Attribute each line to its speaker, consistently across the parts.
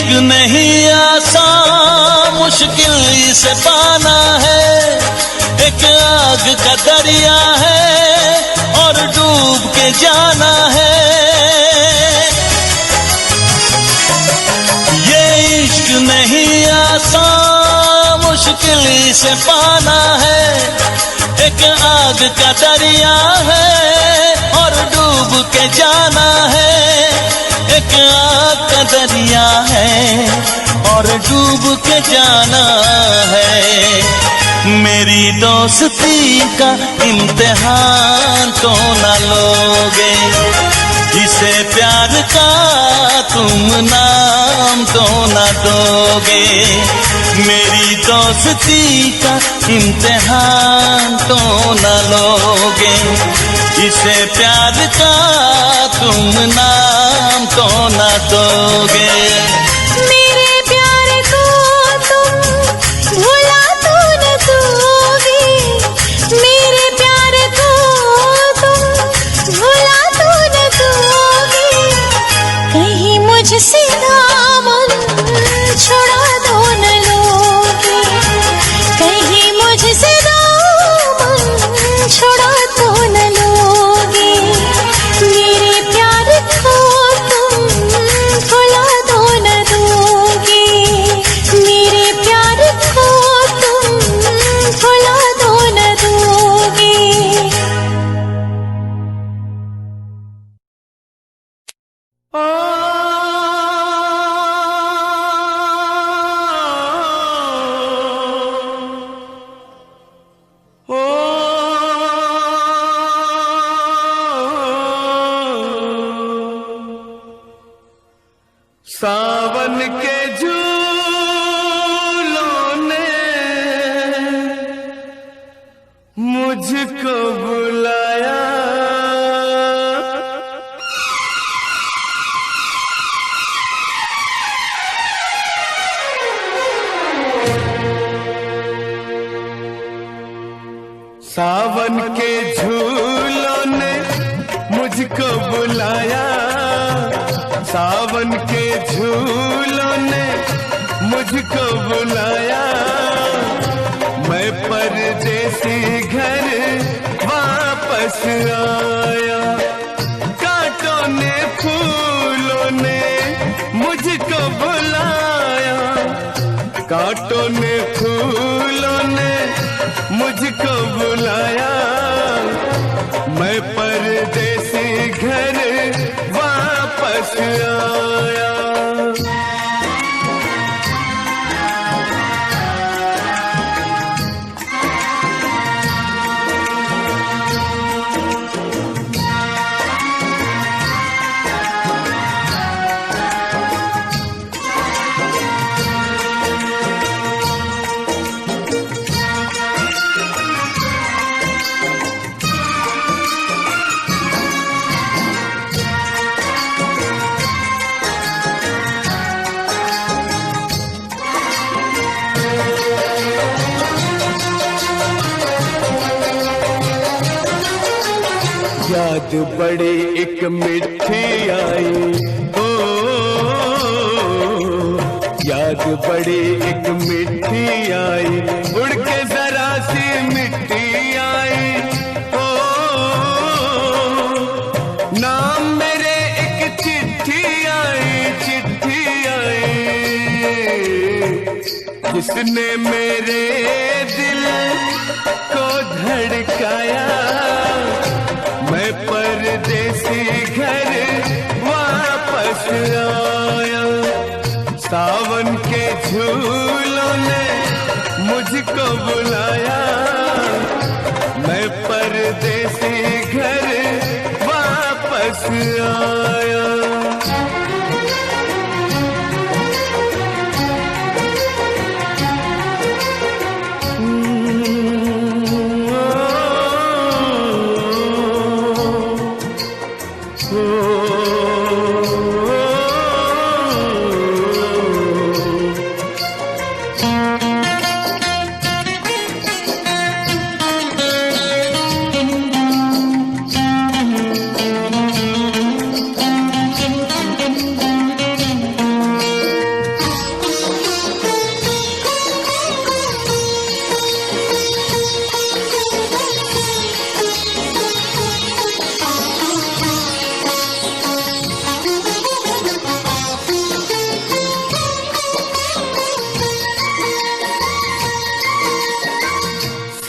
Speaker 1: इश्क नहीं आसान, मुश्किल इसे पाना है। एक आग का दरिया है और डूब के जाना है। ये इश्क नहीं आसान, मुश्किल इसे पाना है। एक आग का दरिया है और डूब के जाना है। एक आग का दरिया है और डूब के जाना है। मेरी दोस्ती का इम्तिहान तो न लोगे, जिसे प्यार का तुम नाम तो न दोगे। मेरी दोस्ती का इम्तिहान तो न लोगे, जिसे प्यार का तुम नाम तो न दोगे।
Speaker 2: मेरे प्यार को तुम भुला तो न दोगे, मेरे प्यार को तुम भुला तो न दोगे। कहीं मुझसे दामन छुड़ा तो न लोगे, कहीं मुझसे दामन छुड़ा तो न लोगे। मेरे प्यार को तुम भुला तो न दोगे, मेरे प्यार को तुम भुला तो न दोगे।
Speaker 3: सावन के झूलों ने मुझको बुलाया, सावन के झूलों ने मुझको बुलाया। सावन के झूलों ने मुझको बुलाया। मैं परदेसी घर वापस आया। कांटों ने फूलों ने मुझको बुलाया। कांटों ने फूलों ने मुझको बुलाया। मैं परदेसी घर वापस आया। याद बड़ी एक मिठी आई, ओ याद बड़ी एक मिठी आई। उड़ के जरा सी मिट्टी आई, ओ नाम मेरे एक चिट्ठी आई। चिट्ठी आई जिसने मेरे दिल को धड़काया। मैं परदेसी घर वापस आया। सावन के झूलों ने मुझको बुलाया। मैं परदेसी घर वापस आया।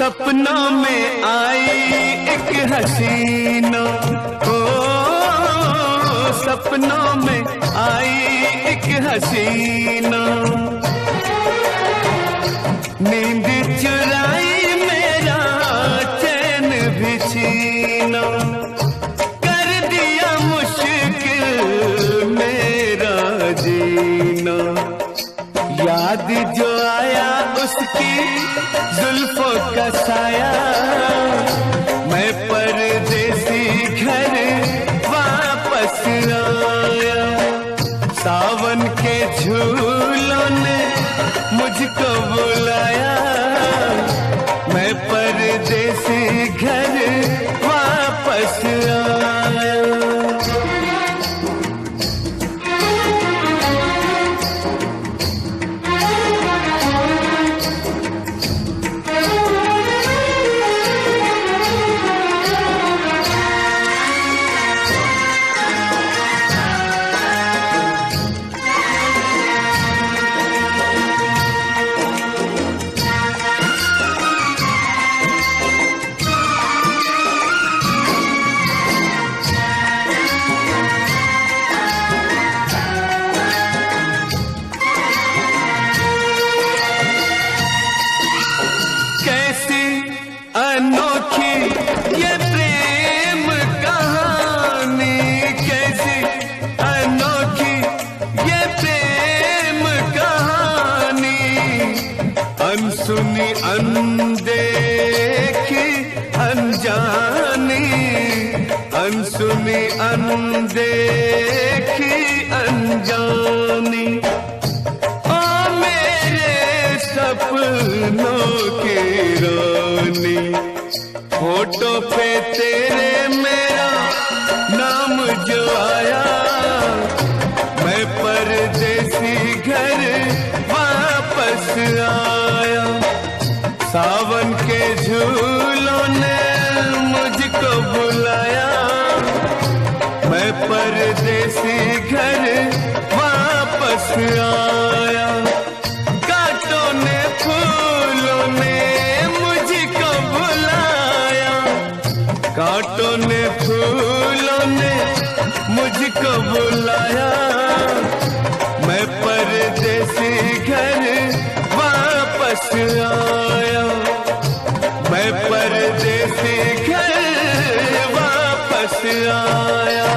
Speaker 3: सपनों में आई एक हसीना, ओ सपनों में आई एक हसीना, नींद चुराई मेरा चैन भी छीना, कर दिया मुश्किल मेरा जीना। याद जो आया उसकी जुल्फों का साया, मैं परदेसी घर वापस आया। सावन के झूलों ने मुझको बुलाया, मैं परदेसी घर वापस आया। अनोखी ये प्रेम कहानी, कैसी अनोखी ये प्रेम कहानी, अनसुनी अनदेखी अनजानी, अनसुनी अनदेखी अनजानी। ओ मेरे सपनों की रानी, फोटो पे तेरे मेरा नाम जो आया, मैं परदेसी घर वापस आया। सावन के झूलों ने मुझको बुलाया, मैं परदेसी घर वापस आया। कांटों ने फूलों ने मुझको बुलाया, कांटों ने फूलों ने मुझको बुलाया, मैं परदेसी घर वापस आया, मैं परदेसी घर वापस आया।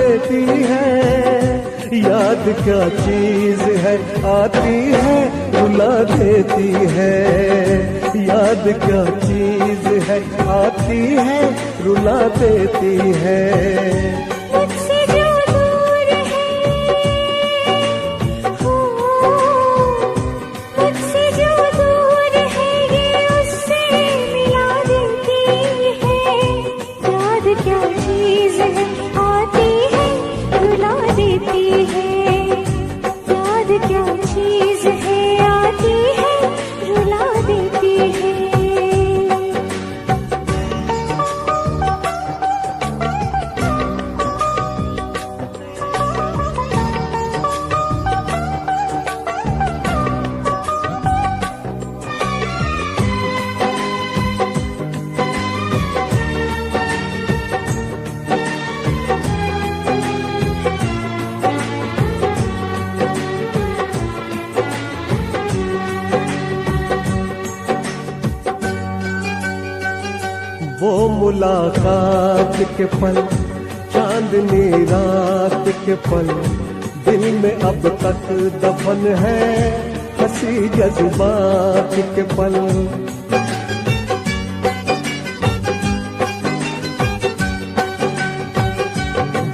Speaker 3: देती है। याद क्या चीज है, आती है रुला देती है। याद क्या चीज है, आती है रुला देती है।
Speaker 2: मुझसे जो दूर है, हो मुझसे जो दूर है, ये उससे मिला देती है। याद क्या चीज है, आती है रुला देती है। याद क्या चीज है, आती है रुला देती है।
Speaker 3: वो मुलाकात के पल, चांदनी रात के पल, दिल में अब तक दफन है हंसी जज्बात के पल।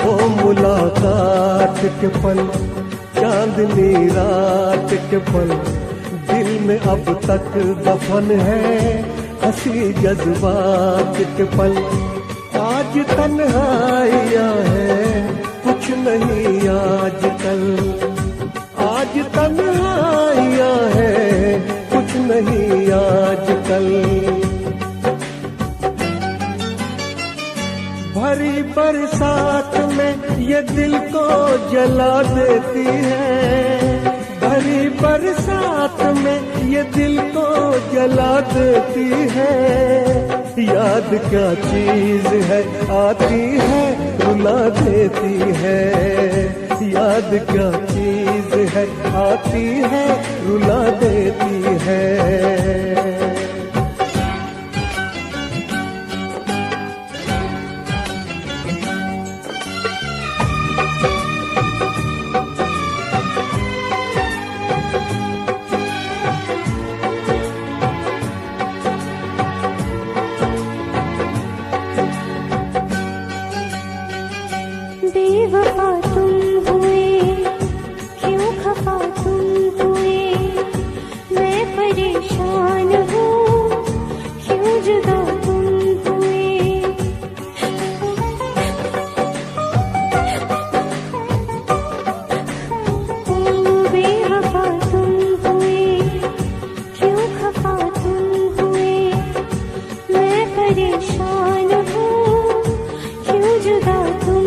Speaker 3: वो मुलाकात के पल, चांदनी रात के पल, दिल में अब तक दफन है हंसी जज्बात के पल। आज तन्हाइयाँ है कुछ नहीं आजकल, आज तन्हाइयाँ है कुछ नहीं आजकल। भरी बरसात में ये दिल को जला देती है, भरी बरसात में ये दिल को जला देती है। याद क्या चीज है आती है रुला देती है, याद क्या चीज है आती है रुला देती है।
Speaker 2: बेवफा तुम हुए, क्यों खफा तुम हुए, मैं परेशान हूँ, क्यों जुदा तुम हुए। बेवफा तुम हुए, क्यों खफा तुम हुए, मैं परेशान हूँ, क्यों जुदा तुम।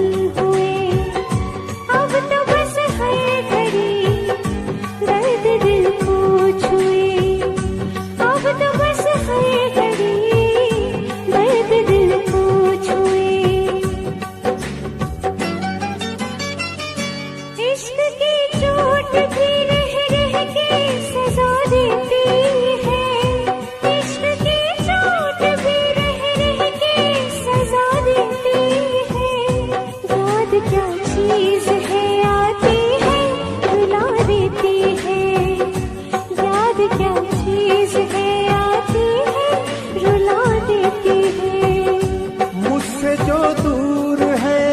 Speaker 2: क्या चीज है आती है रुला देती है, याद क्या चीज है आती है रुला देती है।
Speaker 3: मुझसे जो दूर है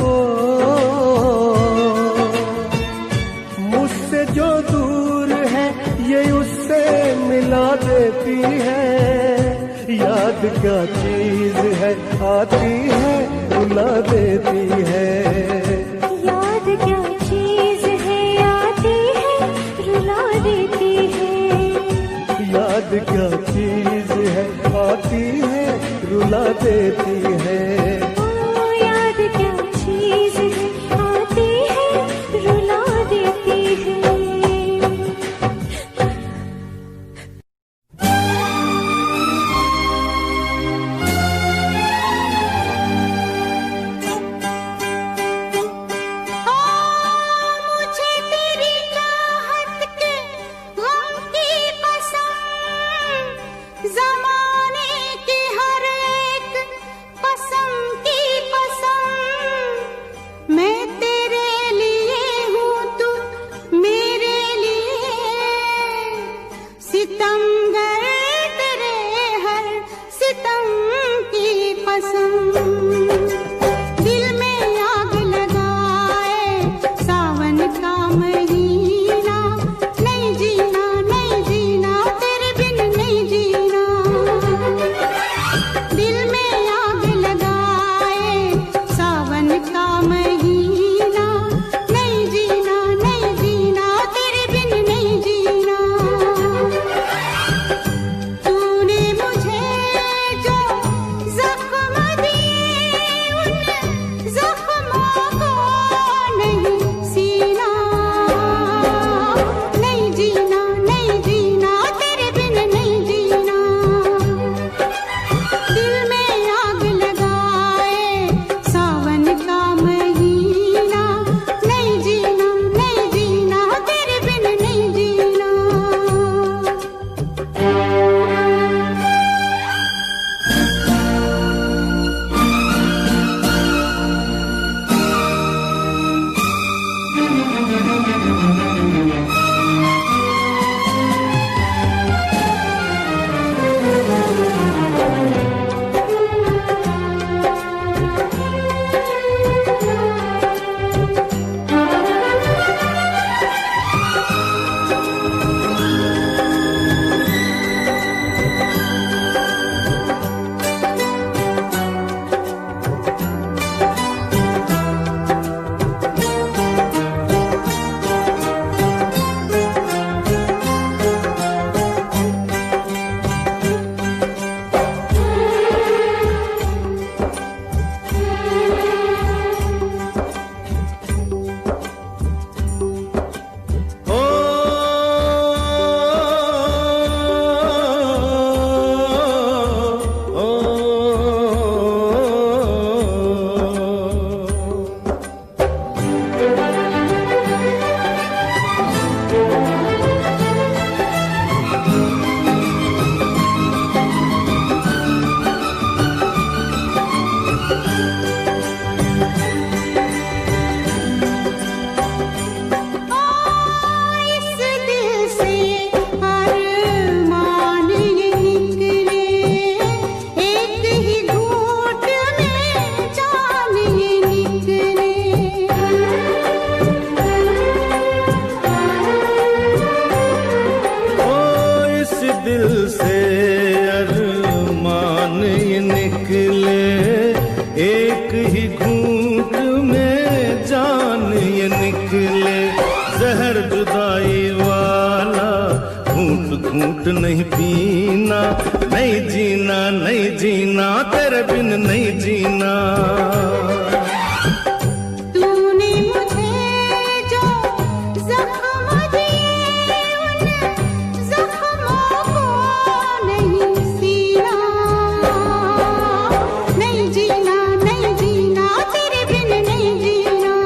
Speaker 3: ओ, मुझसे जो दूर है ये उससे मिला देती है। याद क्या चीज है आती है रुला देती है,
Speaker 2: याद क्या चीज है आती है रुला देती है।
Speaker 3: याद क्या चीज है आती है रुला देती है।
Speaker 2: ओ याद क्या चीज है आती है रुला देती है।
Speaker 4: ज़माने की हर एक
Speaker 3: नहीं पीना, नहीं जीना, नहीं जीना, तेरे बिन नहीं जीना।
Speaker 2: तूने मुझे जो जख्म दिए उन जख्मों को नहीं सीना, नहीं जीना, नहीं जीना, तेरे बिन नहीं जीना।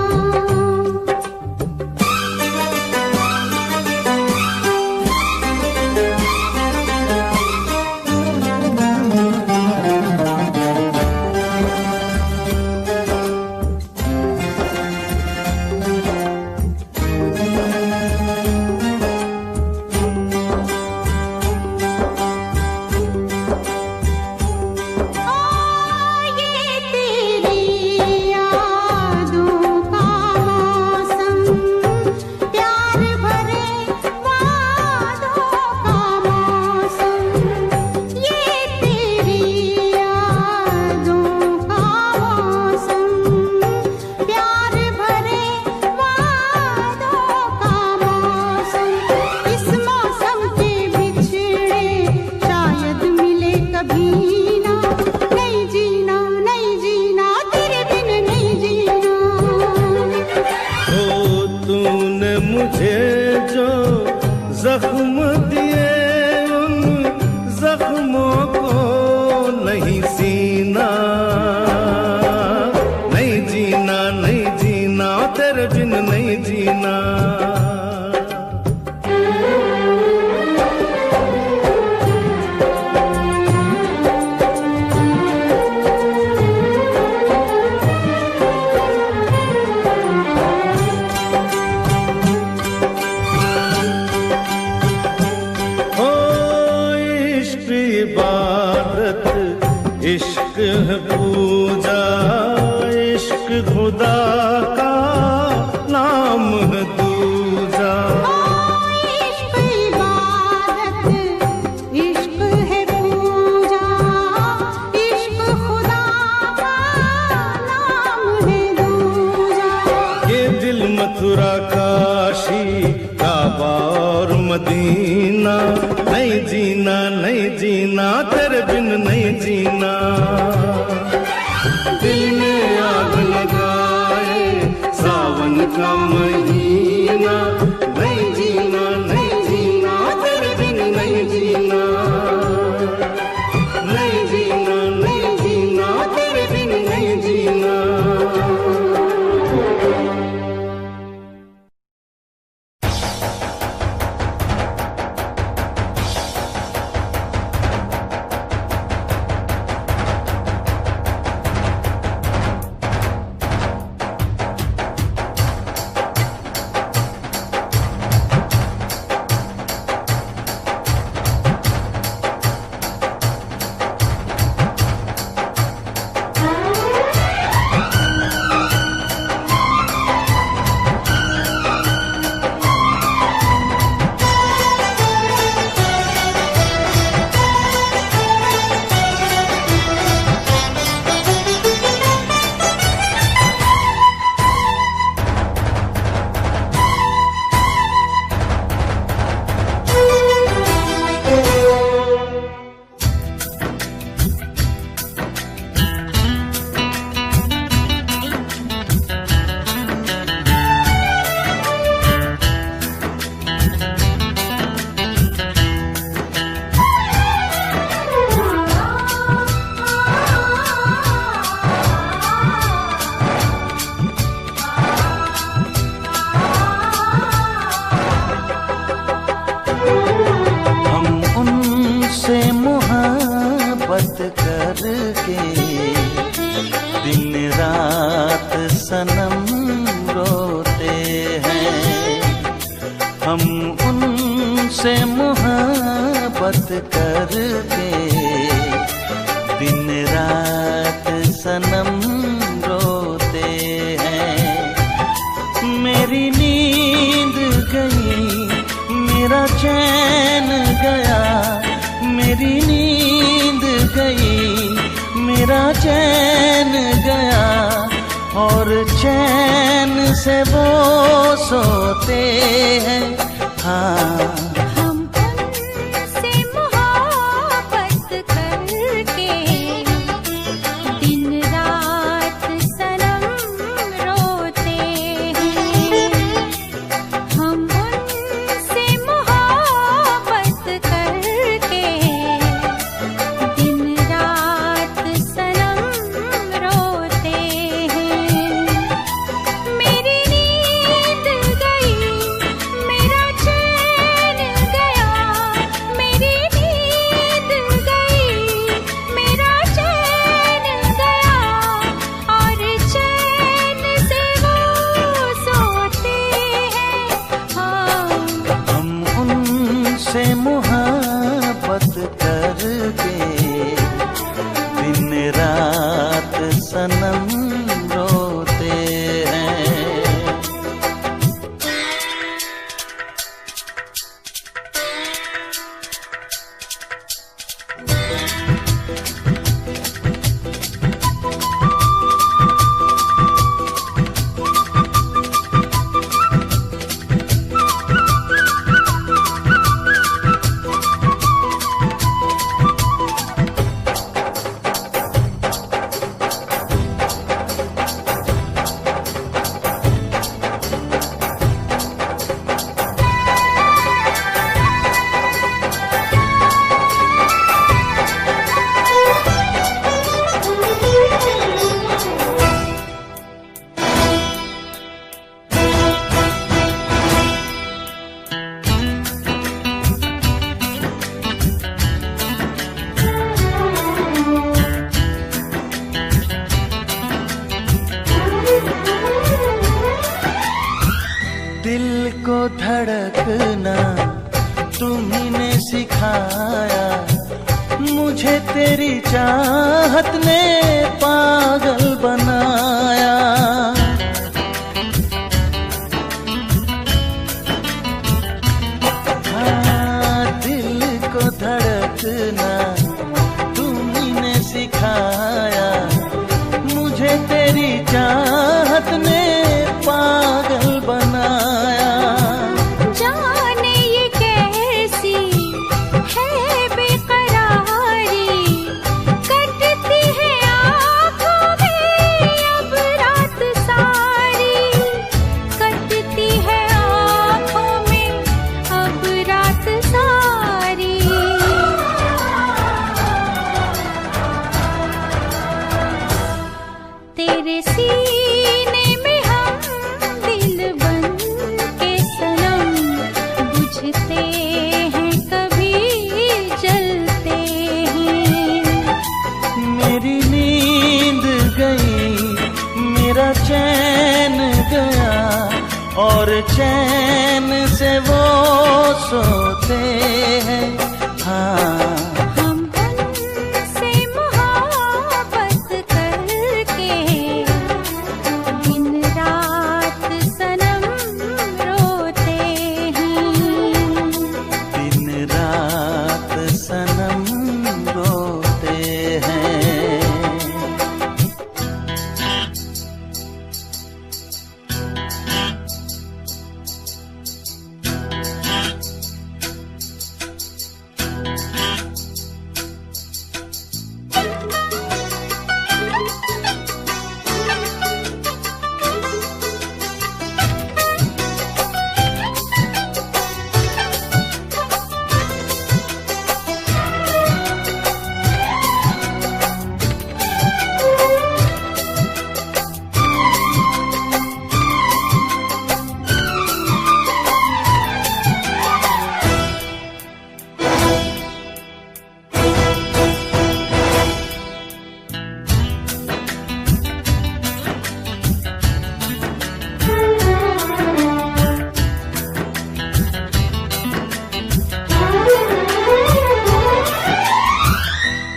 Speaker 3: मुझे जो जख्म दिए उन जख्मों को नहीं सीना, नहीं जीना, नहीं जीना, तेरे बिन नहीं जीना। इश्क है पूजा, इश्क खुदा का नाम है दूजा।
Speaker 2: इश्क इबादत, इश्क है पूजा, इश्क खुदा का नाम है दूजा।
Speaker 3: ये दिल मथुरा काशी काबा और मदीना, नहीं जीना, नहीं जीना, तेरे बिन नहीं जीना। दिल में आग लगाए सावन का महीना, नहीं जीना, नहीं जीना, तेरे बिन नहीं जीना। नहीं जीना, नहीं जीना, तेरे बिन नहीं जीना।
Speaker 1: करके दिन रात सनम रोते हैं। हम उनसे मोहब्बत करके दिन रात सनम रोते हैं। मेरी नींद गई, मेरा चैन गया, मेरी नींद गई, मेरा चैन गया, और चैन से वो सोते हैं। हाँ,
Speaker 2: हम उनसे करके दिन रात सनम रोते हैं। हम उनसे मोहब्बत करके दिन रात सनम रोते हैं। मेरी नींद गई, मेरा चैन गया, मेरी नींद गई, मेरा चैन गया, और चैन से वो सोते हैं।
Speaker 1: हम उनसे मोहब्बत करके दिन रात सनम रोते हैं। दिल को धड़कना तुम्ही ने सिखाया, मुझे तेरी चाहत ने पागल बनाया। हाँ, दिल को धड़कना तुम्ही ने सिखाया, मुझे तेरी चाहत ने पागल बनाया।
Speaker 2: जाने ये कैसी है बेकरारी, कटती है आँखों में अब रात सारी, कटती है आँखों में अब रात सारी। तेरे सीने में हम दिल बन के सनम, बुझते हैं कभी जलते हैं।
Speaker 1: मेरी नींद गई, मेरा चैन गया, और चैन से वो सोते हैं। हाँ,
Speaker 2: हम उनसे मोहब्बत करके दिन रात सनम रोते हैं।
Speaker 1: दिन रात सनम रोते हैं।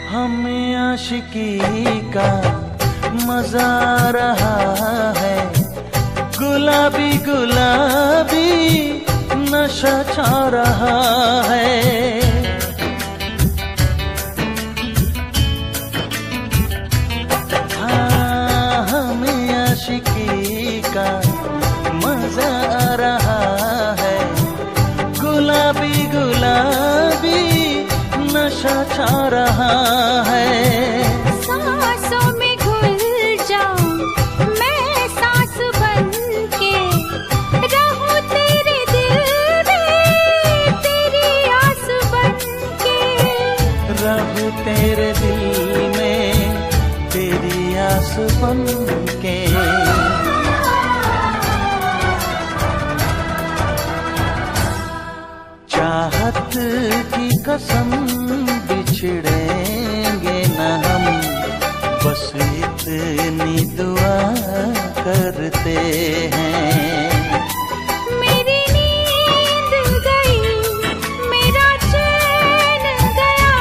Speaker 1: हमें आशिकी का मजा रहा है, गुलाबी गुलाबी नशा छा रहा है। हाँ, हमें आशिकी का मजा रहा है, गुलाबी गुलाबी नशा छा रहा है।
Speaker 2: सांसों में घुल जाऊं मैं सांस बन के, रहूं तेरे दिल में तेरी आस बन के।
Speaker 1: रहूं तेरे दिल में तेरी आस बन के। चाहत की कसम बिछड़ेंगे न हम, बस इतनी दुआ करते हैं।
Speaker 2: मेरी नींद गई मेरा चैन गया,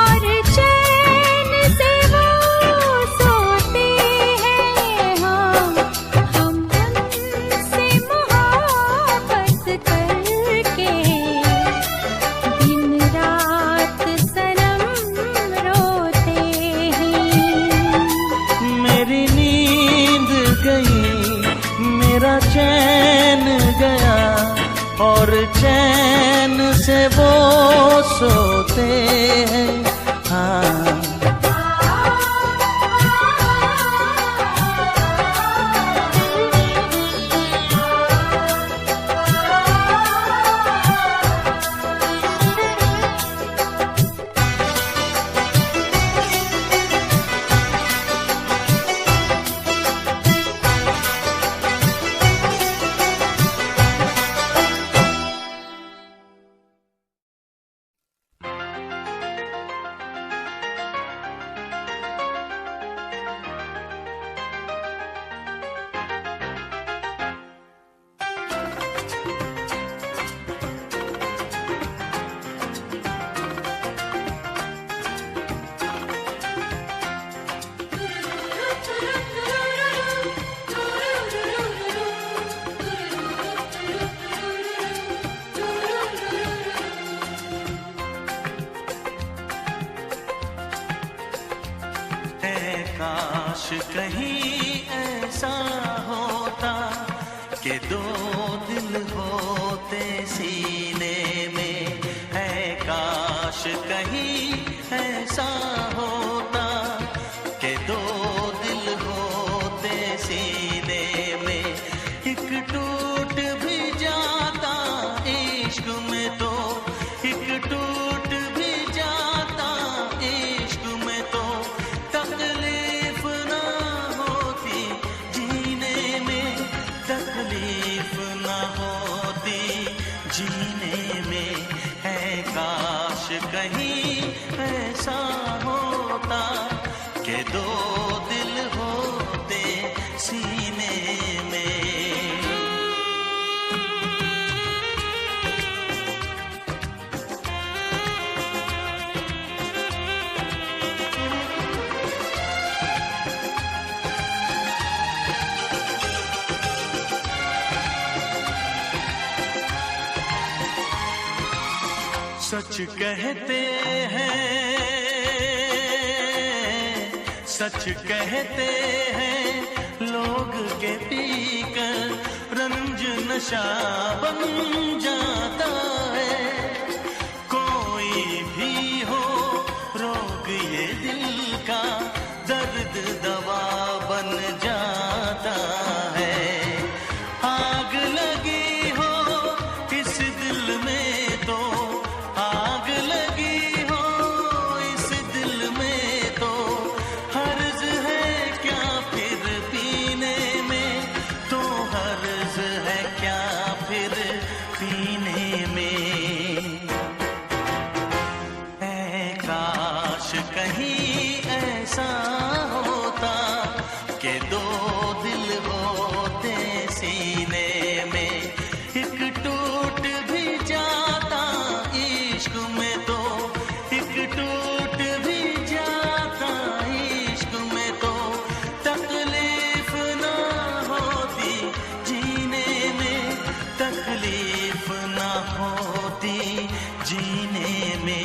Speaker 2: और चैन से वो सोते हैं। हम हमसे मोहब्बत करके दिन रात सनम रोते हैं।
Speaker 1: मेरी नींद गई मेरा चैन गया, और चैन से वो सोते हैं। हाँ काश कहीं ऐसा होता कि दो दिल होते सीने में। है काश कहीं ऐसा होता कि दो दिल होते सीने में। एक टूट भी जाता इश्क में तो, एक टूट भी जाता इश्क में तो, तकलीफ ना होती जीने में, तकलीफ ना होती जीने में। है काश कहीं ऐसा होता कि दो दिल होते सीने में। सच कहते हैं, सच कहते हैं लोग के पीकर रंज नशा बन जाता है। कोई भी हो रोग ये दिल का, दर्द दवा बन जाता है। आग लगी हो इस दिल में तो, आग लगी हो इस दिल में तो, हर्ज है क्या फिर पीने में, तो हर्ज है क्या फिर पीने में। ऐ काश कहीं ऐसा होता कि दो दिल होते सीने में। एक टूट भी जाता इश्क में तो, एक टूट भी जाता इश्क में तो, तकलीफ ना होती जीने में, तकलीफ ना होती जीने में।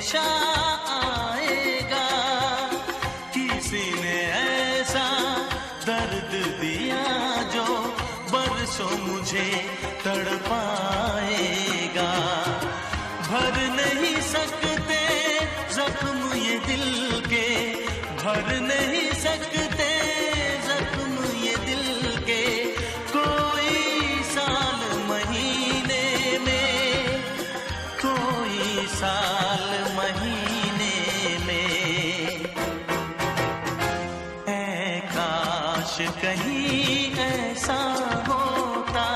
Speaker 1: हमेशा आएगा। किसी ने ऐसा दर्द दिया जो बरसों मुझे तड़पाएगा। भर नहीं सकते जख्म ये दिल के, भर नहीं सकते जख्म ये दिल के, कोई साल महीने में, कोई साल महीने में। ऐ काश कहीं ऐसा होता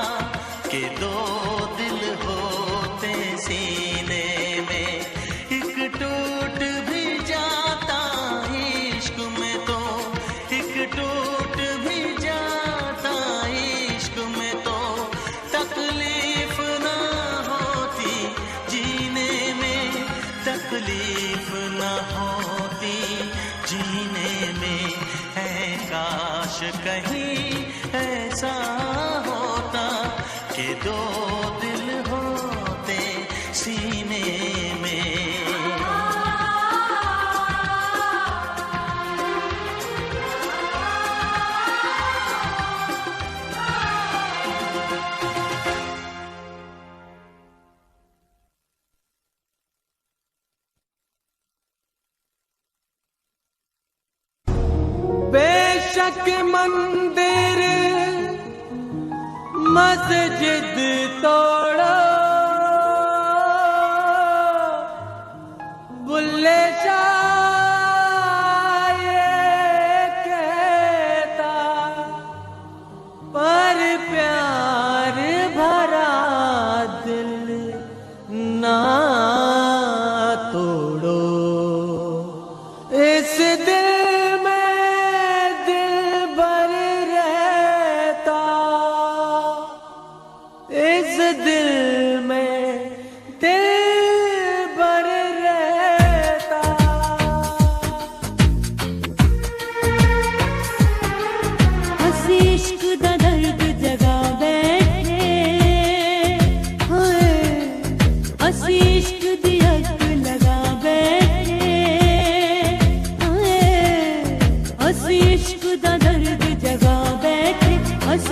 Speaker 1: कि दो दिल होते सीने में, एक टूट भी जाता इश्क में तो, एक टूट भी जाता इश्क में तो, तकलीफ ना होती जीने में, तकलीफ ना होती जीने में। है काश कहीं ऐसा होता कि दो दिल होते सीने में।
Speaker 3: बेशक मंदिर मस्जिद तोड़ो, बुल्ले शाह ये कहता, पर प्यार भरा दिल ना तोड़ो। इस दिल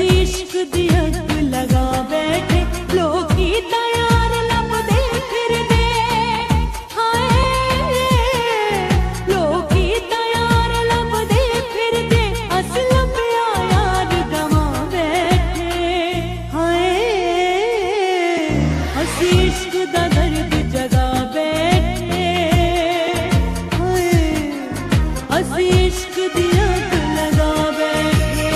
Speaker 2: इश्क दी अग लगा बैठे, लोकी तैयार लब दे फिर दे, हाय लोकी तैयार लब दे फिर दे, असल प्यार गवा बैठे, हाय हसी इश्क दा दर्द जगा बैठे, हाय हसी इश्क दी अग लगा बैठे।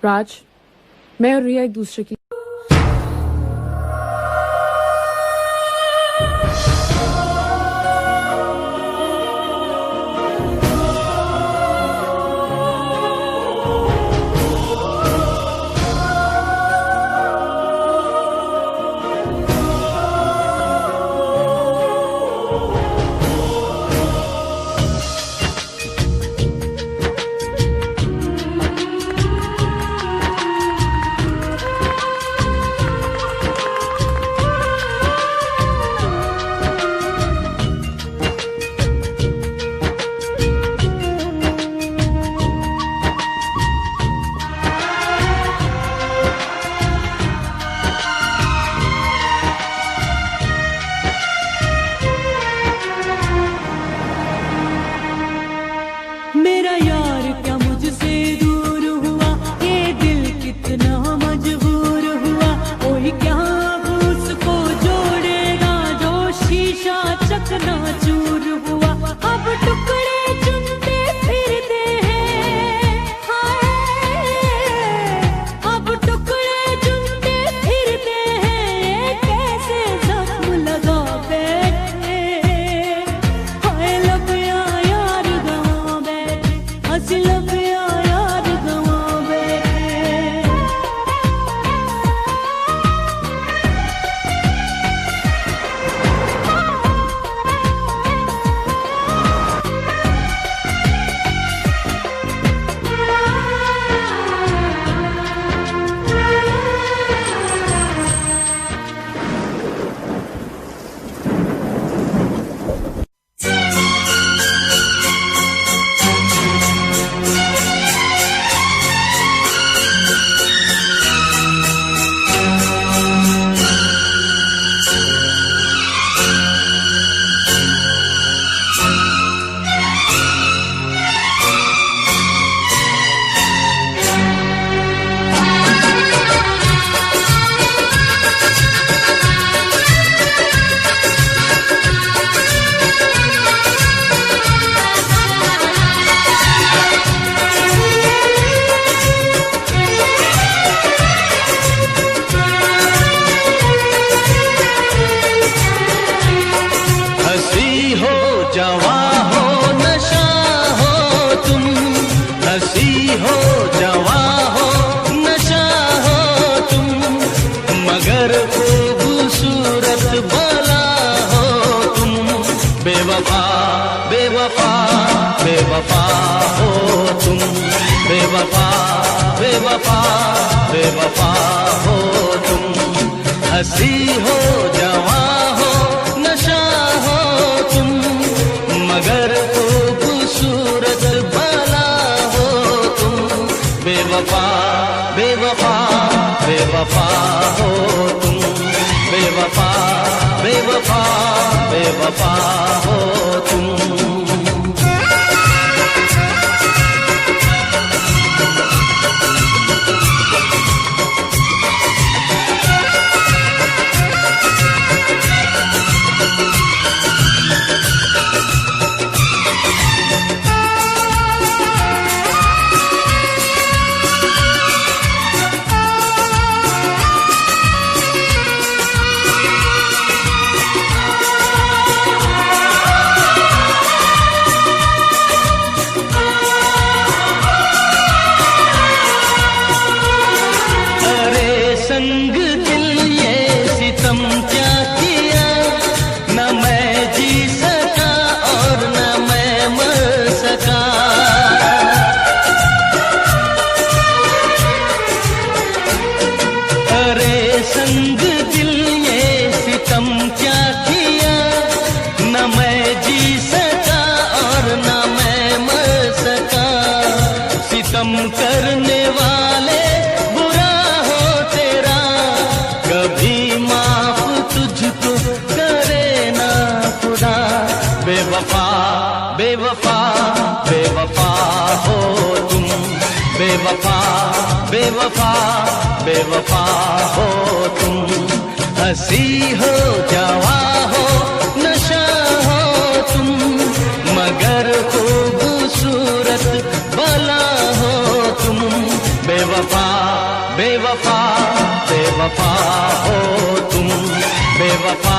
Speaker 4: राज, मैं और रिया एक दूसरे की
Speaker 2: चकनाचूर हुआ, अब टुकड़े चुनते फिरते हैं। हाय, अब टुकड़े चुनते फिरते हैं, ये कैसे जख्म लगा बैठे। हाय लबिया यार गवा बैठे, हंस लबिया यार गवा बैठे।
Speaker 1: हंसी हो जवां हो नशा हो तुम, हंसी हो जवां हो नशा हो तुम, मगर खूबसूरत भला हो तुम। बेवफा बेवफा बेवफा हो तुम, बेवफा बेवफा बेवफा हो तुम। हंसी हो जवां हो नशा हो तुम, मगर खूबसूरत भला हो तुम। बेवफा बेवफा बेवफा हो तुम, बेवफा बेवफा बेवफा हो तुम। संग दिल ये सितम क्या किया, न मैं जी सका और न मैं मर सका। अरे संग दिल ये सितम क्या किया, न मैं जी सका और न मैं मर सका। सितम करने वाले कभी माफ तुझको करे ना खुदा। बेवफा बेवफा बेवफा हो तुम, बेवफा बेवफा बेवफा हो तुम। हंसी हो जवां हो नशा हो तुम, मगर खूबसूरत भला हो तुम। बेवफा बेवफा बेवफा हो तुम, बेवफा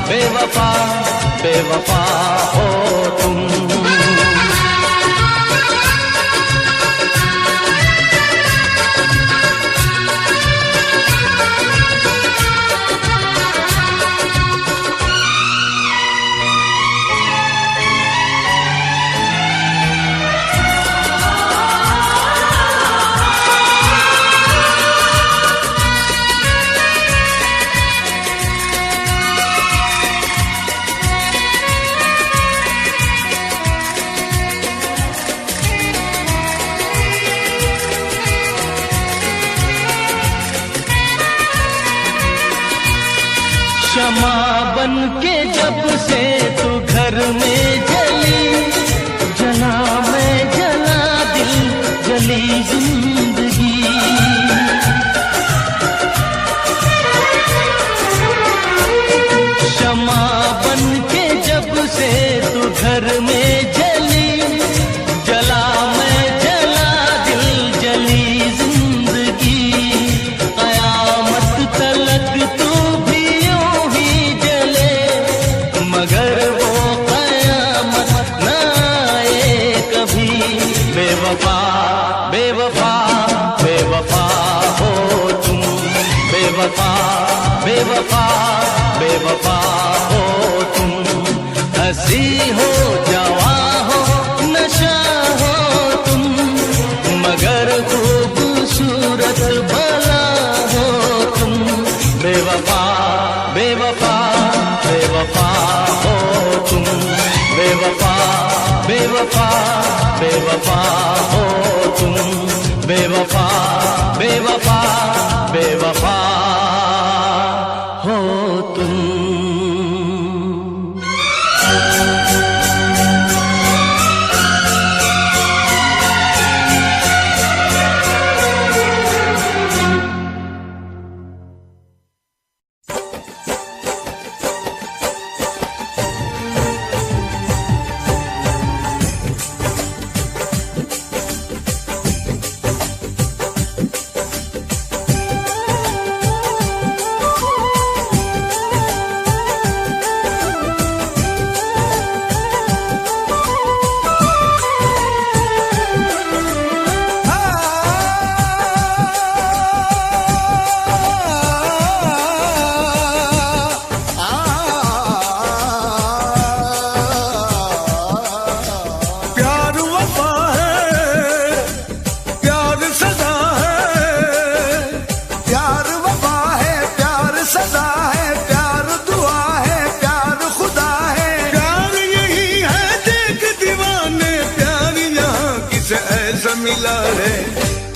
Speaker 1: बेवफा बेवफा हो तुम। शमा बन के जब से तू घर में जली, जला मैं जला दिल जली जिंदगी। शमा बन के जब जब से तू घर में चली, जला मैं जला दिल जली जिंदगी, कयामत तलक तू भी यूं ही जले, मगर वो कयामत न आए कभी। बेवफा बेवफा बेवफा हो तुम, बेवफा बेवफा बेवफा हो तुम, हंसी हो जवां हो नशा हो तुम, मगर खूबसूरत भला हो तुम। बेवफा बेवफा बेवफा हो तुम, बेवफा बेवफा बेवफा हो तुम, बेवफा बेवफा बेवफा हो तुम।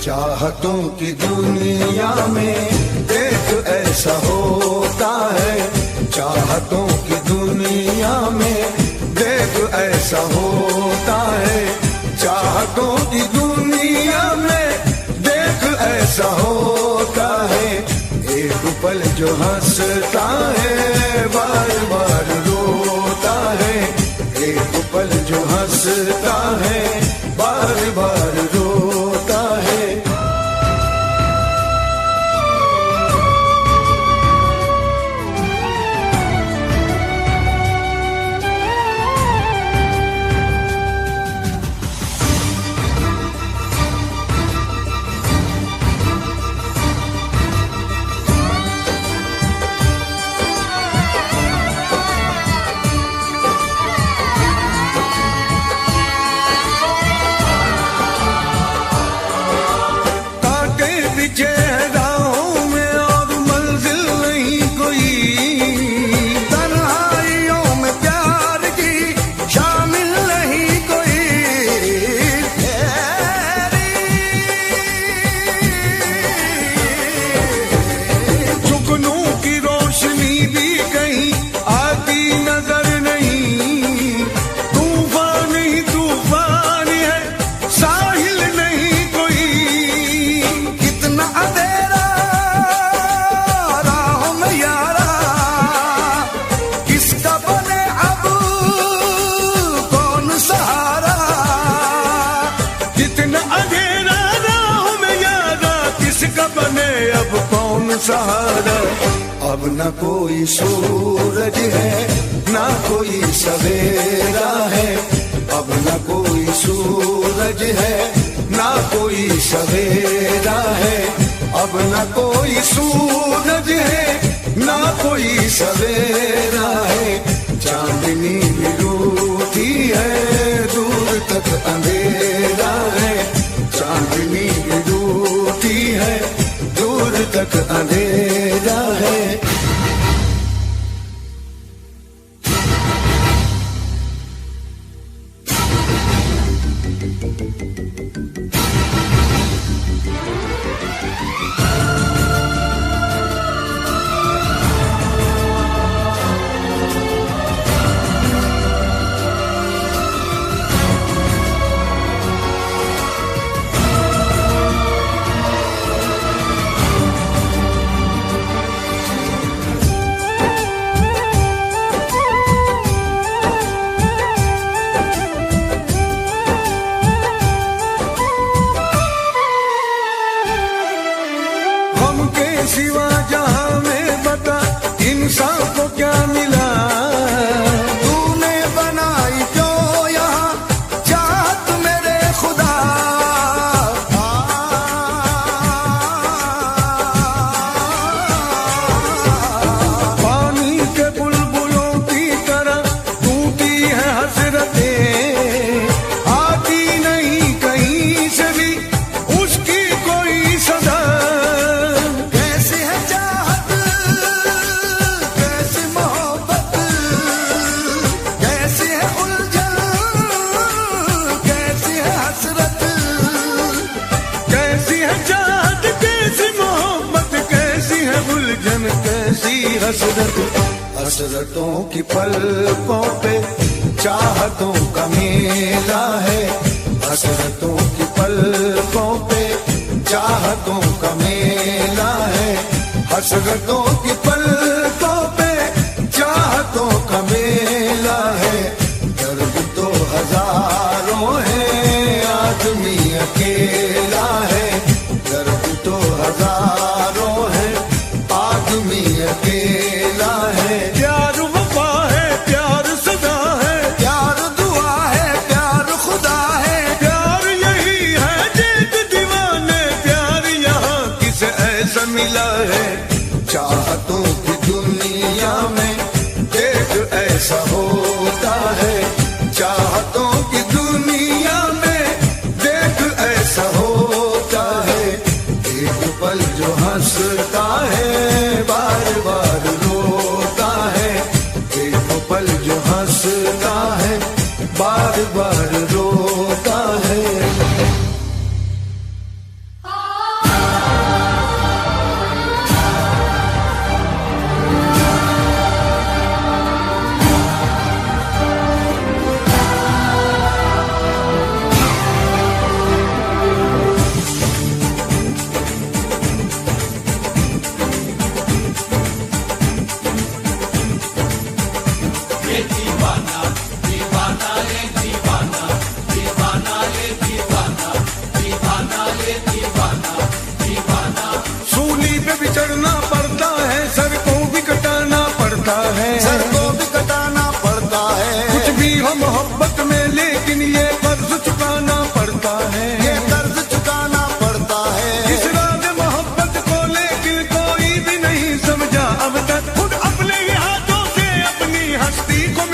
Speaker 5: चाहतों की दुनिया में देख ऐसा होता है, चाहतों की दुनिया में देख ऐसा होता है, चाहतों की दुनिया में देख ऐसा होता है। एक पल जो हंसता है बार बार रोता है, एक पल जो हंसता है बार बार रोता है। सहारा अब न कोई सूरज है न कोई सवेरा है, अब न कोई सूरज है न कोई सवेरा है, अब न कोई सूरज है न कोई सवेरा है। चांदनी भी रूठी है दूर तक अंधेरा है, चांदनी भी रूठी है दूर तक अंधेरा है। हसरत, हसरतों की पलकों पे चाहतों का मेला है, हसरतों की पलकों पे चाहतों का मेला है, हसरतों की पलकों पे चाहतों का मेला है। दर्द तो हजारों है, आदमी अकेला है, दर्द तो हजारों है, आदमी अकेला है।
Speaker 3: प्यार वफा है, प्यार सदा है,
Speaker 5: प्यार दुआ है, प्यार खुदा है,
Speaker 3: प्यार यही है जिद दीवाने, प्यार यहाँ किसे ऐसा मिला है।
Speaker 5: चाहतों की दुनिया में देख ऐसा होता है, चाहतों की दुनिया में देख ऐसा होता है। एक पल जो हंसता है बार बार रोता है, एक पल जो हंसता है बार बार रोता है।
Speaker 3: सूली पे भी चढ़ना पड़ता है, सर को भी कटाना पड़ता है,
Speaker 5: सर को भी कटाना पड़ता है,
Speaker 3: कुछ भी हो मोहब्बत में लेकिन ये कर्ज चुकाना पड़ता है,
Speaker 5: ये कर्ज चुकाना पड़ता है।
Speaker 3: इस राज मोहब्बत को लेकिन कोई भी नहीं समझा अब तक, खुद अपने ही हाथों से अपनी हस्ती को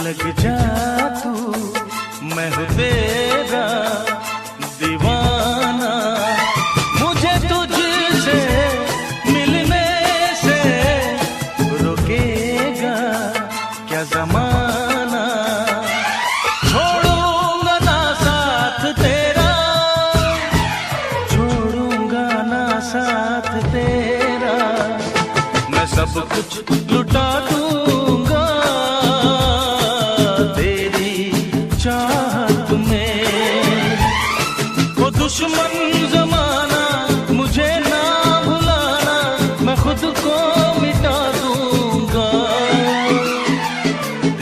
Speaker 1: लग जा तू, मैं हूँ तेरा दीवाना। मुझे तुझसे मिलने से रोकेगा क्या जमाना। छोड़ूंगा ना साथ तेरा, छोड़ूंगा ना साथ तेरा। मैं सब कुछ लुटा दूंगा तेरी चाहत में। वो दुश्मन जमाना मुझे ना भुलाना, मैं खुद को मिटा दूंगा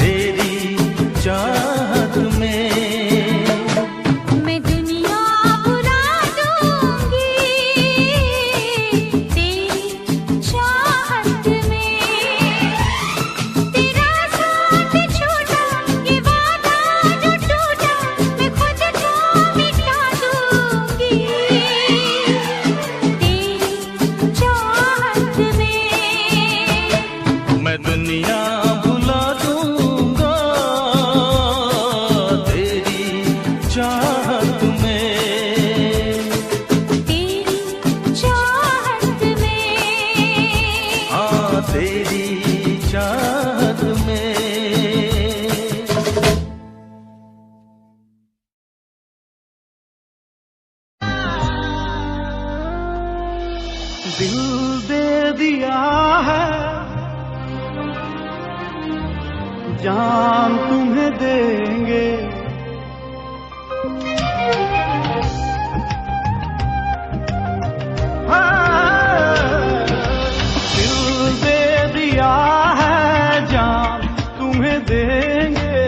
Speaker 1: तेरी चाहत में।
Speaker 2: मैं दुनिया भुला दूंगी तेरी चाहत में। तेरा साथ छूटा ये वादा जो टूटा, मैं खुद को मिटा दूंगी तेरी चाहत में।
Speaker 1: मैं दुनिया भुला दूंगा तेरी चाहत में।
Speaker 2: तेरी चाहत में।
Speaker 1: हाँ तेरी चाहत में।
Speaker 3: दिल दे दिया है, जान तुम्हें देंगे। दिल दे दिया है, जान तुम्हें देंगे।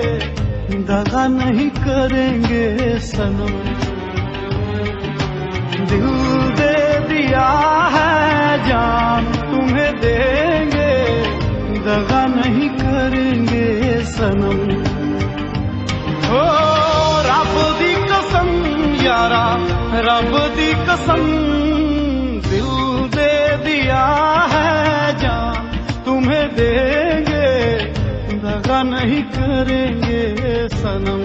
Speaker 3: दगा नहीं करेंगे सनम। दिल दे दिया है, जान तुम्हें देंगे। दगा नहीं करेंगे सनम। ओ रब दी कसम यारा, रब दी कसम। दिल दे दिया है, जान तुम्हें देंगे। दगा नहीं करेंगे सनम।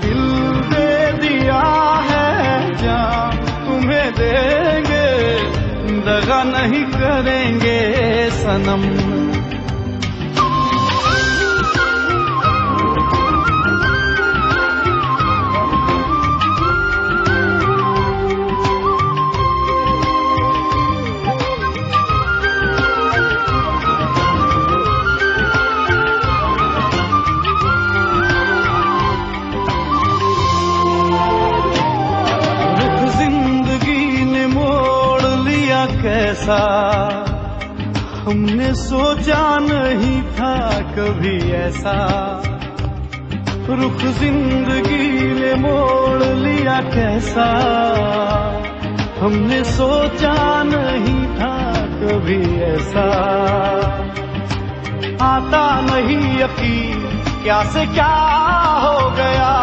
Speaker 3: दिल दे दिया है, जान तुम्हें देंगे। दगा नहीं करेंगे सनम। कैसा हमने सोचा नहीं था कभी ऐसा। रुख जिंदगी ने मोड़ लिया कैसा, हमने सोचा नहीं था कभी ऐसा। आता नहीं यकीन क्या से क्या हो गया,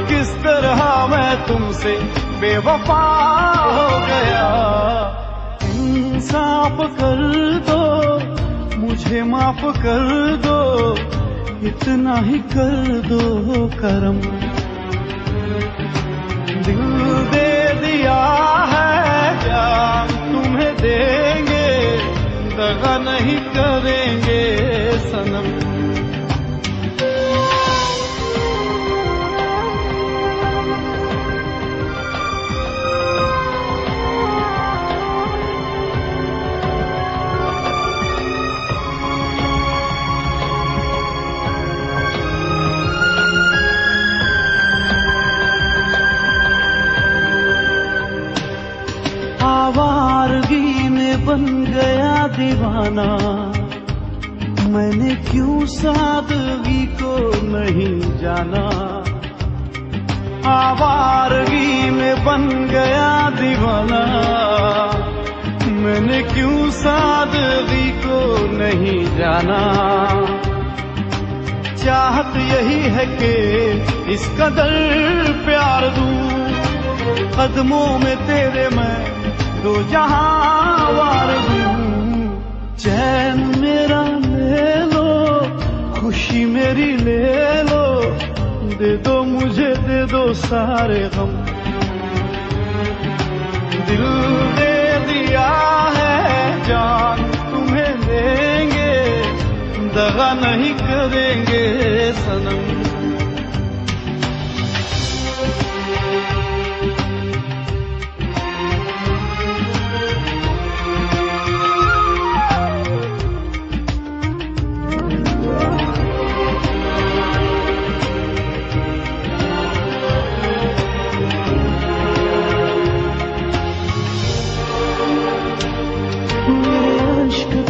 Speaker 3: किस तरह मैं तुमसे बेवफा हो गया। इंसाफ कर दो, मुझे माफ कर दो, इतना ही कर दो करम। दिल दे दिया है, जान तुम्हें देंगे। दगा नहीं करेंगे सनम। आवारगी में बन गया दीवाना, मैंने क्यों सादगी को नहीं जाना। आवारगी में बन गया दीवाना, मैंने क्यों सादगी को नहीं जाना। चाहत यही है कि इस कदर प्यार दूं, कदमों में तेरे मैं दो जहां वार दूं। चैन मेरा ले लो,
Speaker 6: दो सारे गम। दिल दे दिया है जान तुम्हें देंगे, दगा नहीं करेंगे सनम।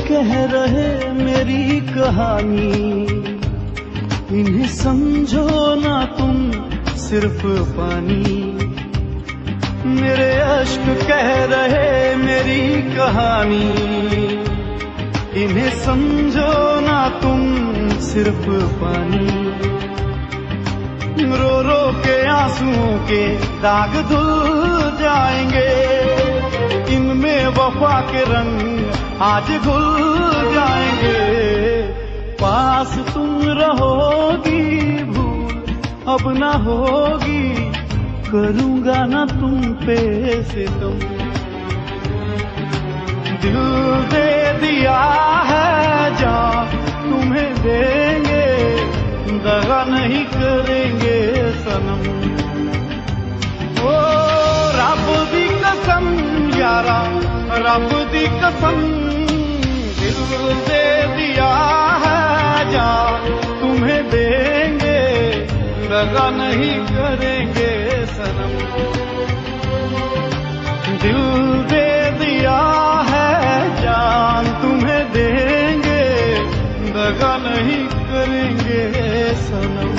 Speaker 6: कह रहे मेरी कहानी, इन्हें समझो ना तुम सिर्फ पानी। मेरे अश्क कह रहे मेरी कहानी, इन्हें समझो ना तुम सिर्फ पानी। रो रो के आंसुओं के दाग धुल जाएंगे, इनमें वफा के रंग आज घुल जाएंगे। पास तुम रहोगी भूल अब ना होगी, करूंगा ना तुम पे सितम। दिल दे दिया है जान तुम्हें देंगे, दगा नहीं करेंगे सनम। ओ रब दी कसम यारा, रब दी कसम, दिल दे दिया है जान तुम्हें देंगे, दगा नहीं करेंगे सनम। दिल दे दिया है जान तुम्हें देंगे, दगा नहीं करेंगे सनम।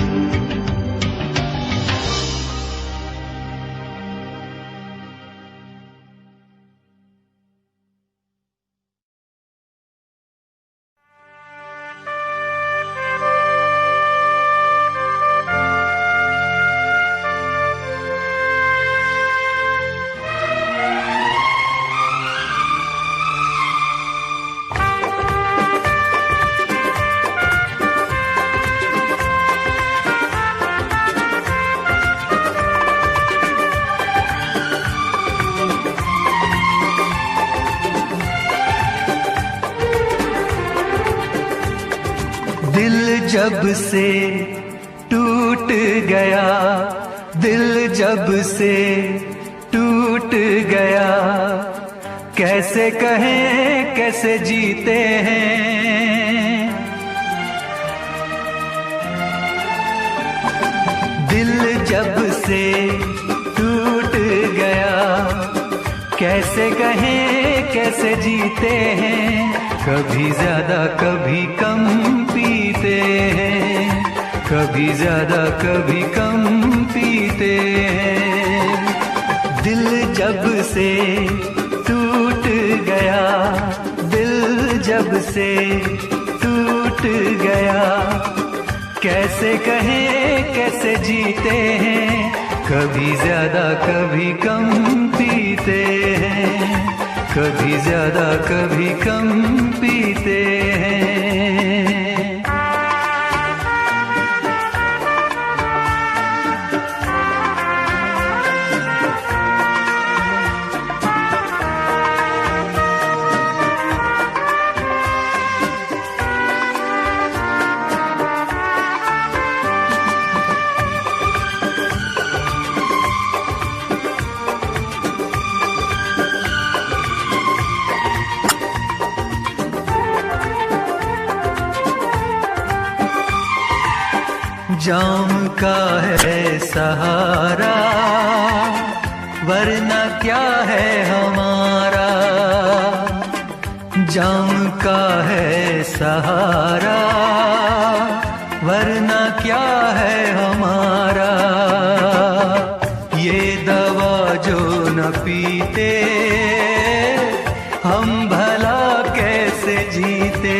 Speaker 3: जब से टूट गया, दिल जब से टूट गया, कैसे कहें कैसे जीते हैं। दिल जब से टूट गया, कैसे कहें कैसे जीते हैं। कभी ज्यादा कभी कम पीते हैं, कभी ज्यादा कभी कम पीते हैं। दिल जब से टूट गया, दिल जब से टूट गया, कैसे कहें कैसे जीते हैं। कभी ज्यादा कभी कम पीते हैं, कभी ज्यादा कभी कम पीते हैं। जाम का है सहारा, वरना क्या है हमारा। जाम का है सहारा, वरना क्या है हमारा। ये दवा जो न पीते, हम भला कैसे जीते।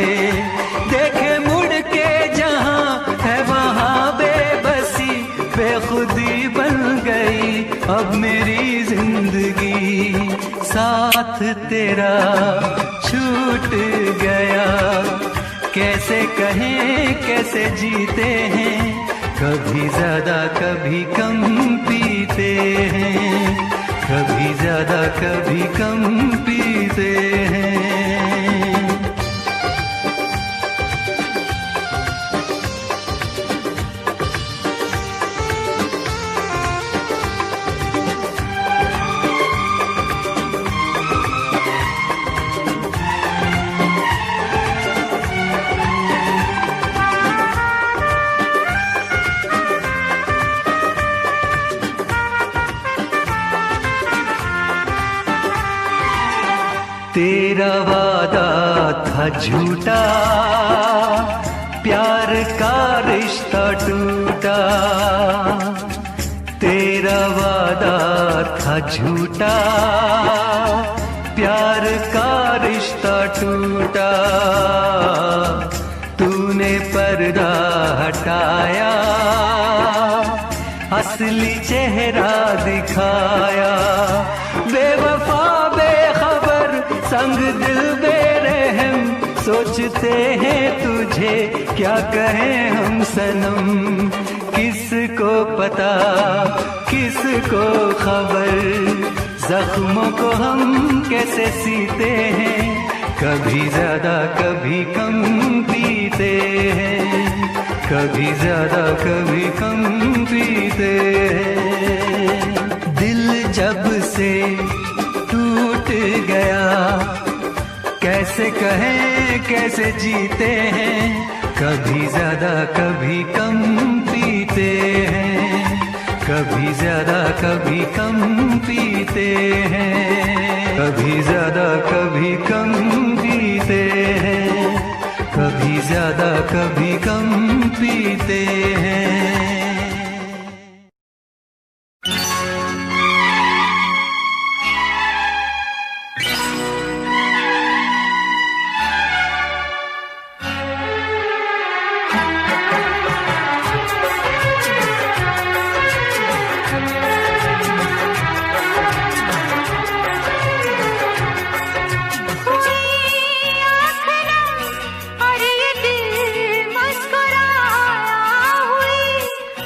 Speaker 3: देखे मुड़ के जहां है वहां बेबसी, बेखुदी बन गई अब मेरी जिंदगी। साथ तेरा छूट गया, कैसे कहें कैसे जीते हैं।
Speaker 7: कभी ज्यादा कभी कम पीते हैं, कभी ज्यादा कभी कम पीते हैं। तेरा वादा था झूठा, प्यार का रिश्ता टूटा। तेरा वादा था झूठा, प्यार का रिश्ता टूटा। तूने पर्दा हटाया, असली चेहरा दिखाया। बेवफा बेखबर संग दिल बेरहम, सोचते हैं तुझे क्या कहें हम सनम। किसको पता किसको खबर, जख्मों को हम कैसे सीते हैं। कभी ज्यादा कभी कम पीते हैं, कभी ज्यादा कभी कम पीते हैं। दिल जब से टूट गया, कैसे कहें कैसे जीते हैं। कभी ज्यादा कभी कम पीते हैं, कभी ज्यादा कभी कम पीते हैं। कभी ज्यादा कभी कम पीते हैं, कभी ज्यादा कभी कम पीते हैं।
Speaker 2: और ये दिल मुस्कुराया, हुई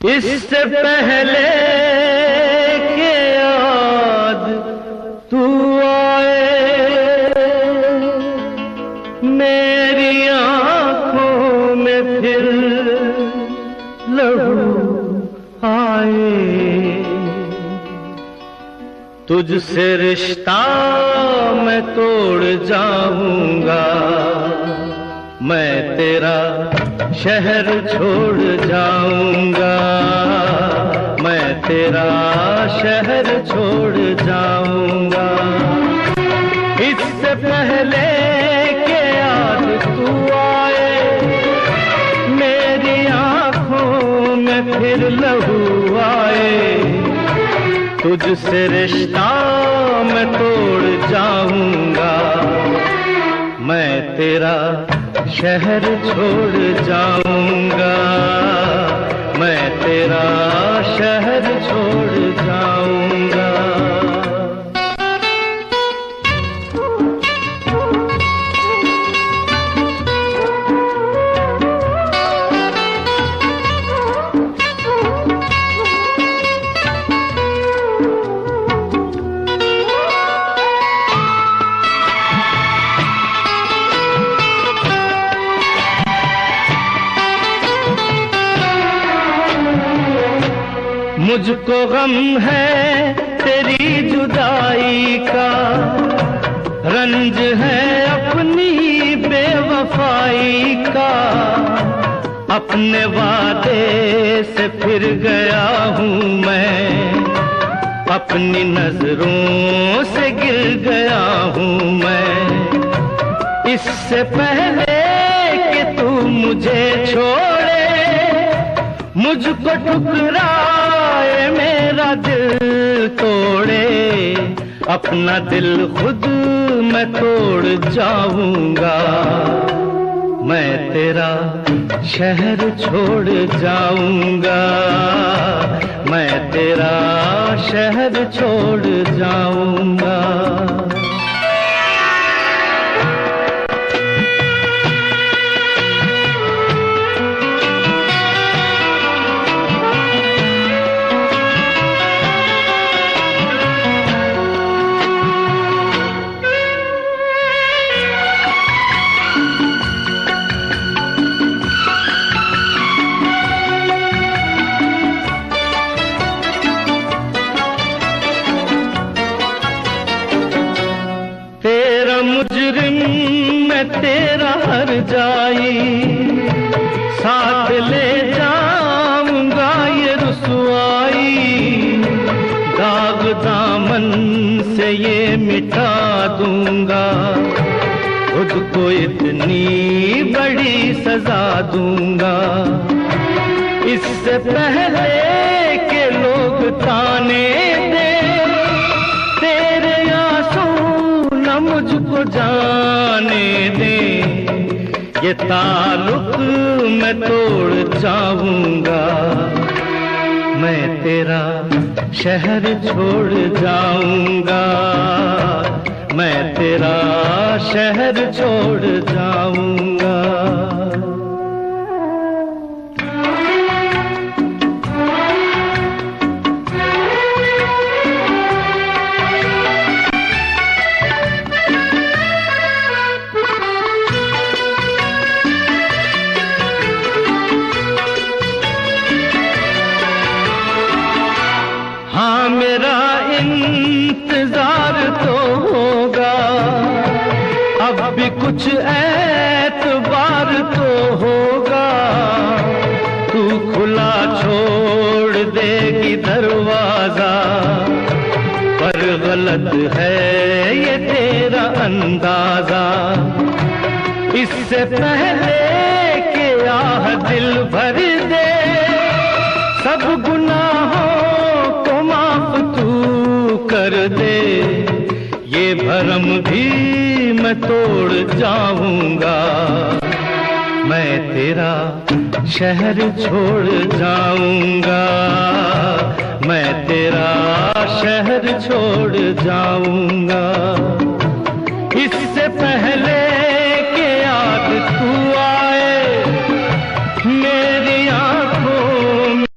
Speaker 7: इससे पहले के याद तू आए मेरी आंखों में फिर लहू आए। तुझसे रिश्ता मैं तोड़ जाऊंगा, मैं तेरा शहर छोड़ जाऊंगा, मैं तेरा शहर छोड़ जाऊंगा। इससे पहले के याद तू आए मेरी आंखों में फिर लहू आए। तुझसे रिश्ता मैं तोड़ जाऊंगा, मैं तेरा शहर छोड़ जाऊंगा, मैं तेरा शहर छोड़ जाऊंगा। मुझको गम है तेरी जुदाई का, रंज है अपनी बेवफाई का। अपने वादे से फिर गया हूँ मैं, अपनी नजरों से गिर गया हूँ मैं। इससे पहले कि तू मुझे छोड़े, मुझको ठुकराए मेरा दिल तोड़े, अपना दिल खुद मैं तोड़ जाऊंगा, मैं तेरा शहर छोड़ जाऊंगा, मैं तेरा शहर छोड़ जाऊंगा। मुजरिम मैं तेरा हर जाई, साथ ले जाऊंगा ये रुसवाई। दाग दामन से ये मिटा दूंगा, खुद को इतनी बड़ी सजा दूंगा। इससे पहले के लोग ताने दे, तेरे आंसू न मुझको जाने दे। ये ताल्लुक मैं तोड़ जाऊंगा, मैं तेरा शहर छोड़ जाऊंगा, मैं तेरा शहर छोड़ जाऊंगा। हाँ मेरा इंतजार तो होगा, अब भी कुछ एतबार तो होगा। तू खुला छोड़ देगी दरवाजा, पर गलत है ये तेरा अंदाजा। इससे पहले कि आह दिल भर दे, सब गुनाहों को माफ तू कर दे। ये भरम भी मैं तोड़ जाऊंगा, मैं तेरा शहर छोड़ जाऊंगा, मैं तेरा शहर छोड़ जाऊंगा। इससे पहले के याद तू आए मेरी आंखों में।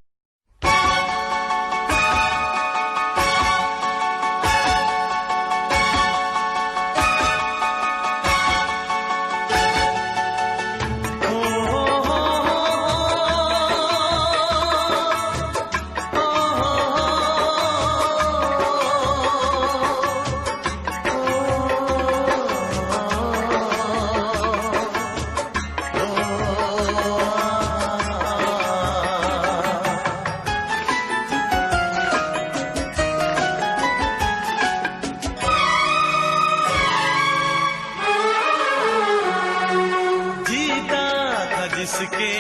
Speaker 1: जिसके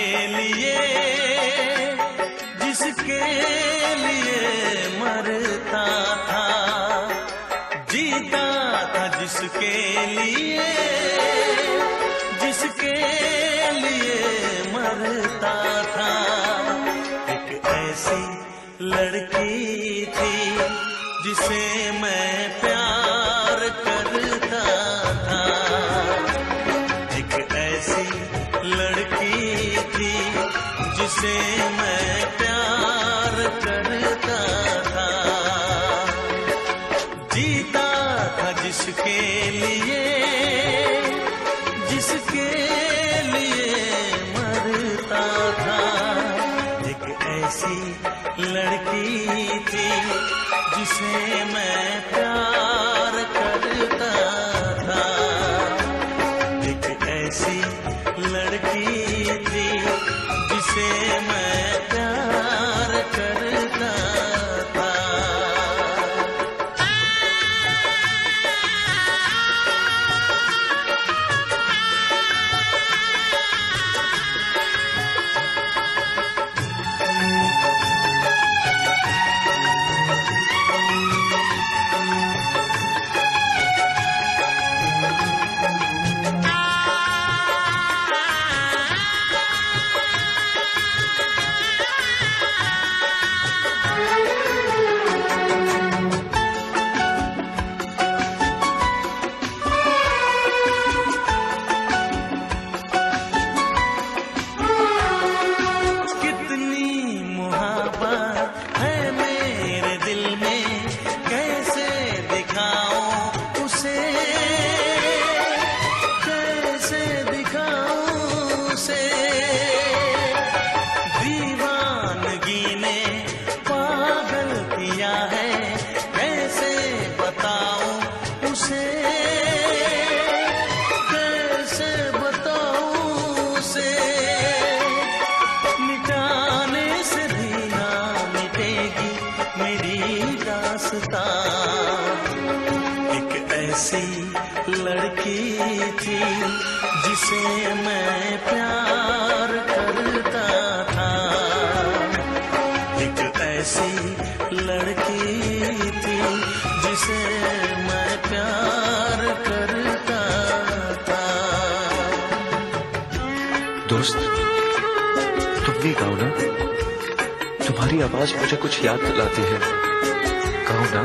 Speaker 1: लिए मरता था, जीता था जिसके लिए मरता था। एक ऐसी लड़की थी जिसे मैं प्यार करता था, एक ऐसी लड़की थी जिसे मैं प्यार करता था, जीता था जिसके लिए मरता था। एक ऐसी लड़की थी जिसे मैं प्यार करता था, एक ऐसी लड़की थी जिसे मैं प्यार करता था। एक ऐसी लड़की थी जिसे मैं प्यार करता था, एक ऐसी लड़की थी जिसे मैं प्यार करता था।
Speaker 8: दोस्त, तुम भी गाओ ना, तुम्हारी आवाज मुझे कुछ याद दिलाती है, गाओ ना।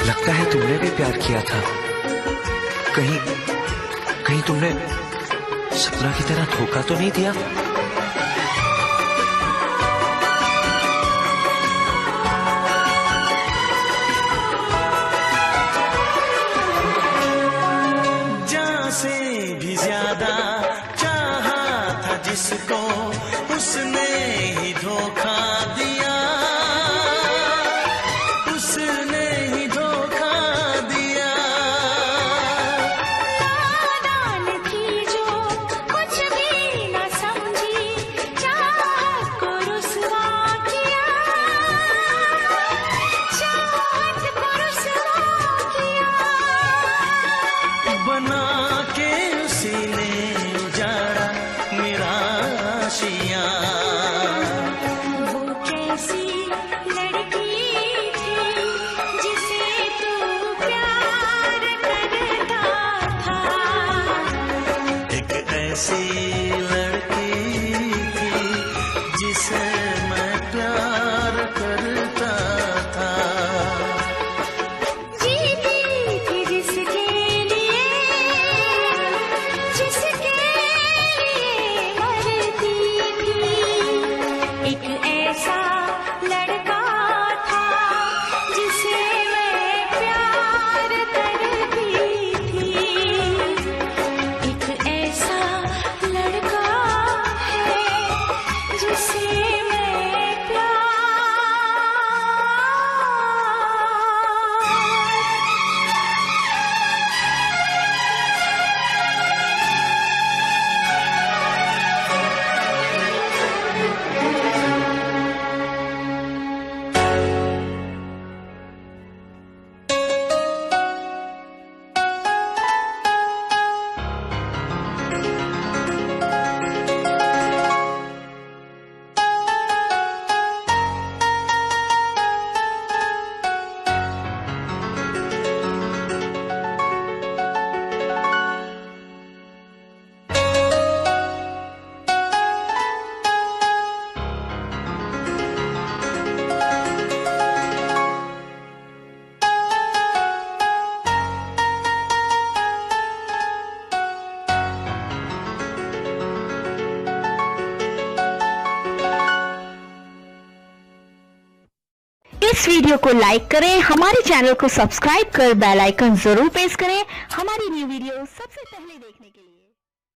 Speaker 8: लगता है तुमने भी प्यार किया था, कहीं तुमने सपना की तरह धोखा तो नहीं दिया?
Speaker 1: जान से भी ज्यादा चाहा था जिसको, उसने ही धोखा दिया, उसने ही धोखा दिया।
Speaker 2: नादान थी जो कुछ भी न समझी, चाहत को रुसवा किया, चाहत को रुसवा किया।
Speaker 1: बना के उसी ने उजाड़ा मेरा आशियाँ।
Speaker 2: वो कैसी लड़की थी जिसे तू प्यार करता था,
Speaker 1: एक ऐसी लड़की थी जिसे मैं प्यार करता था।
Speaker 2: जीती थी जिसके लिए, जिसके लिए मरती थी। एक ऐसा लड़का था जिसे मैं प्यार करती थी। एक ऐसा लड़का है जिसे मैं प्यार।
Speaker 9: इस वीडियो को लाइक करें, हमारे चैनल को सब्सक्राइब कर बेल आइकन जरूर प्रेस करें हमारी न्यू वीडियो सबसे पहले देखने के लिए।